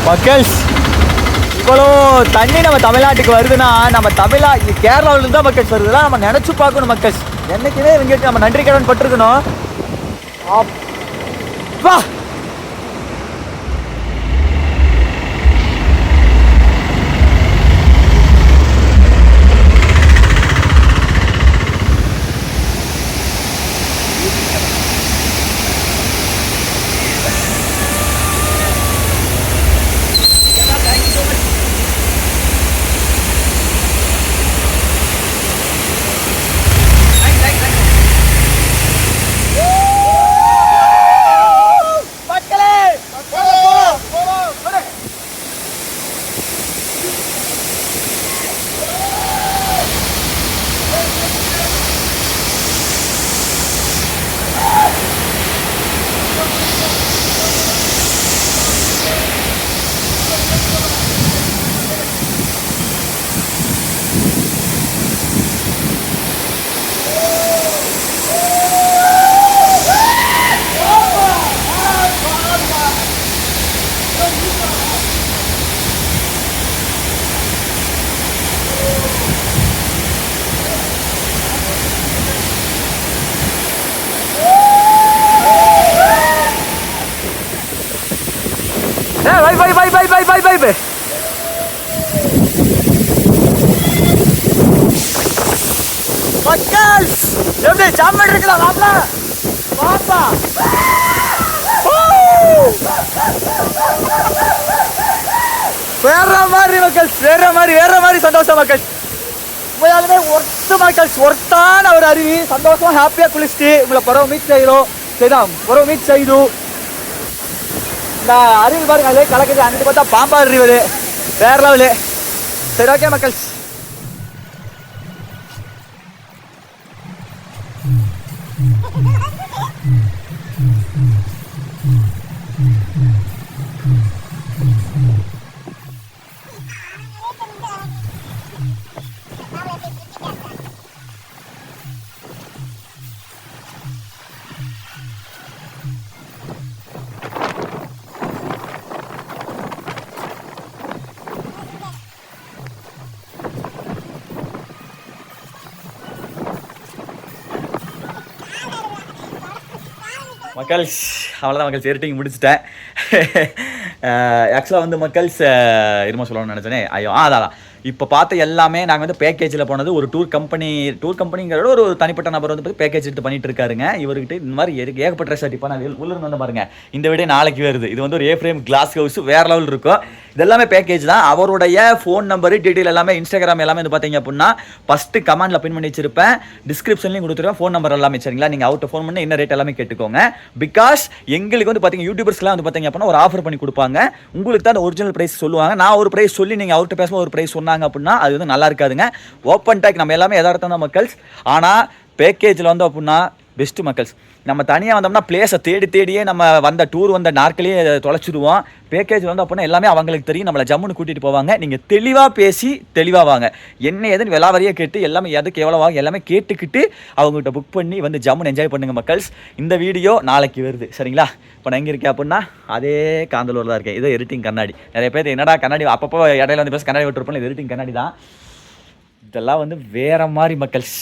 மக்கள்ஸ் இவ்வளோ தண்ணி நம்ம தமிழ்நாட்டுக்கு வருதுன்னா நம்ம கேரளாவிலிருந்து தான் மக்கள்ஸ் வருதுன்னா நம்ம நினச்சி பார்க்கணும் மக்கள்ஸ். என்னைக்குமே இவங்களுக்கு நம்ம நன்றி கடன் பட்டிருக்கணும். அப்பா bye. மக்கள் எப்படி ஜாமன் இருக்குதா மாப்ள பாப்பா வேற மாதிரி மக்கள் வேற மாதிரி சந்தோஷம் மக்கள் உண்மையாலுமே ஒர்த்தான ஒரு அருவி சந்தோஷமா ஹாப்பியா குளிச்சுட்டு உங்களை பரவ மீட் செய்கிறோம் சரிதான் பரவ மீட் செய்து இந்த அருவி பாருங்க அதே கலக்குது அங்கிட்டு பார்த்தா பாம்பா அருவி வேற லெவலு சரி ஓகே மக்கள் மக்கள்ஸ் அவ்வளோதான் மக்கள்ஸ் எரிட்டிங் முடிச்சிட்டேன் ஆக்சுவலாக வந்து மக்கள்ஸ் இருமா சொல்லணும்னு நினச்சேனே ஐயோ அதான் இப்போ பார்த்த எல்லாமே நாங்கள் வந்து பேக்கேஜில் போனது ஒரு டூர் கம்பெனிங்கிறத ஒரு தனிப்பட்ட நபர் வந்து பேக்கேஜ் எடுத்து பண்ணிட்டு இருக்காருங்க இவர்கிட்ட இந்த மாதிரி ஏகப்பட்ட ரெசார்ட் இப்போ நான் உள்ளிருந்து வந்து பாருங்க இந்த வீடியோ நாளைக்கு வருது இது வந்து ஒரு A-frame கிளாஸ் ஹவுஸ் வேறு லெவல் இருக்கும் இதெல்லாமே பேக்கேஜ் தான் அவருடைய ஃபோன் நம்பரு டீட்டெயில் எல்லாமே இன்ஸ்டாகிராம் எல்லாமே வந்து பார்த்தீங்க அப்படின்னா ஃபஸ்ட்டு கமெண்டில் பின் பண்ணி வச்சிருப்பேன் டிஸ்கிரிப்ஷன்லையும் கொடுத்துருவேன் ஃபோன் நம்பர் எல்லாமே சரிங்களா நீங்கள் அவுட் ஃபோன் பண்ணி என்ன ரேட் எல்லாமே கேட்டுக்கோங்க பிகாஸ் எங்களுக்கு வந்து பார்த்தீங்க யூடியூபர்ஸ்லாம் வந்து பார்த்தீங்க அப்படின்னா ஒரு ஆஃபர் பண்ணி கொடுப்பாங்க உங்களுக்கு தான் அந்த ஒரிஜினல் ப்ரைஸ் சொல்லுவாங்க நான் ஒரு ப்ரைஸ் சொல்லி நீங்கள் அவர்கிட்ட பேசும்போது ஒரு ப்ரைஸ் சொன்னாங்க அப்படின்னா அது வந்து நல்லா இருக்காதுங்க ஓப்பன் டாக் நம்ம எல்லாமே எதார்த்தம் தான் மக்கள்ஸ் ஆனால் பேக்கேஜில் வந்து அப்படின்னா பெஸ்ட்டு மக்கள்ஸ் நம்ம தனியாக வந்தோம்னா பிளேஸை தேடியே நம்ம வந்த நாட்களையே தொலைச்சிடுவோம் பேக்கேஜ் வந்து அப்படின்னா எல்லாமே அவங்களுக்கு தெரியும் நம்மளை ஜம்முன்னு கூட்டிகிட்டு போவாங்க நீங்கள் தெளிவாக பேசி தெளிவாக வாங்க என்ன எதுன்னு விலாவரியாக கேட்டு எல்லாமே எதுக்கு எவ்வளோ வாங்க எல்லாமே கேட்டுக்கிட்டு அவங்ககிட்ட புக் பண்ணி வந்து ஜம்முன்னு என்ஜாய் பண்ணுங்கள் மக்கள்ஸ் இந்த வீடியோ நாளைக்கு வருது சரிங்களா இப்போ நான் எங்கே இருக்கேன் அப்படின்னா அதே காந்தலூரில் தான் இருக்கேன் இது எடிட்டிங் கண்ணாடி நிறைய பேர் என்னடா கண்ணாடி அப்பப்போ இடையில வந்து பேச கண்ணாடி விட்டுருப்போம் இது எடிட்டிங் கண்ணாடி தான் இதெல்லாம் வந்து வேறு மாதிரி மக்கள்ஸ்